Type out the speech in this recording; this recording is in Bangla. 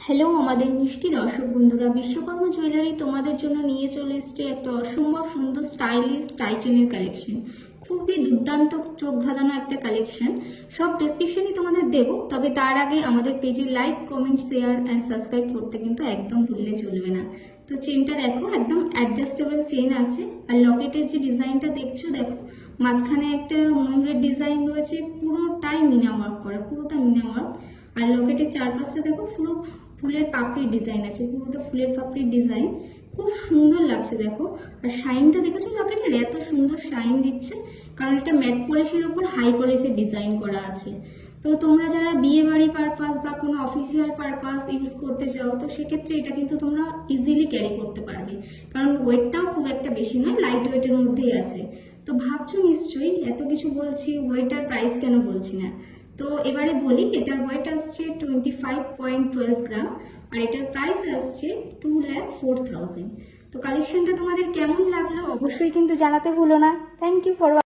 হ্যালো আমাদের মিষ্টি দর্শক বন্ধুরা, বিশ্বকর্মা জুয়েলারি তোমাদের জন্য নিয়ে চলে এসছে একটা অসম্ভব সুন্দর স্টাইলিশ টাইটেনের কালেকশন। খুবই দুর্দান্ত চোখ ধাঁধানো একটা কালেকশন। সব ডেসক্রিপশনই তোমাদের দেবো, তবে তার আগে আমাদের পেজে like, comment, share and subscribe করতে কিন্তু একদম ভুললে চলবে না। তো চেনটা দেখো, একদম অ্যাডজাস্টেবল চেন আছে। আর লকেটের যে ডিজাইনটা দেখছো, দেখো মাঝখানে একটা ময়ূরের ডিজাইন রয়েছে, পুরোটাই মিনা ওয়ার্ক করা, পুরোটা মিনা ওয়ার্ক। আর লকেটের চারপাশে দেখো পুরো ফুলের পাপড়ির ডিজাইন আছে, পুরোটা ফুলের পাপড়ির ডিজাইন, খুব সুন্দর লাগছে দেখো। আর শাইনটা দেখেছো লকেটের, এত সুন্দর শাইন দিচ্ছে, কারণ এটা ম্যাট পলিশের উপর হাই পলিশের ডিজাইন করা আছে। তো তোমরা যারা বিয়ে বাড়ি পারপাস বা কোনো অফিসিয়াল পারপাস ইউজ করতে চাও, তো সেক্ষেত্রে এটা কিন্তু তোমরা ইজিলি ক্যারি করতে পারবে, কারণ ওয়েটটাও খুব একটা বেশি নয়, লাইট ওয়েটের মধ্যেই আছে। তো ভাবছো নিশ্চয়ই এত কিছু বলছি, ওয়েট আর প্রাইস কেন বলছি না। তো এবারে বলি, এটার ওয়েট আসছে 25.12 গ্রাম, আর এটার প্রাইস আসছে 2,04,000। তো কালেকশনটা তোমাদের কেমন লাগলো অবশ্যই কিন্তু জানাতে ভুলো না। Thank you for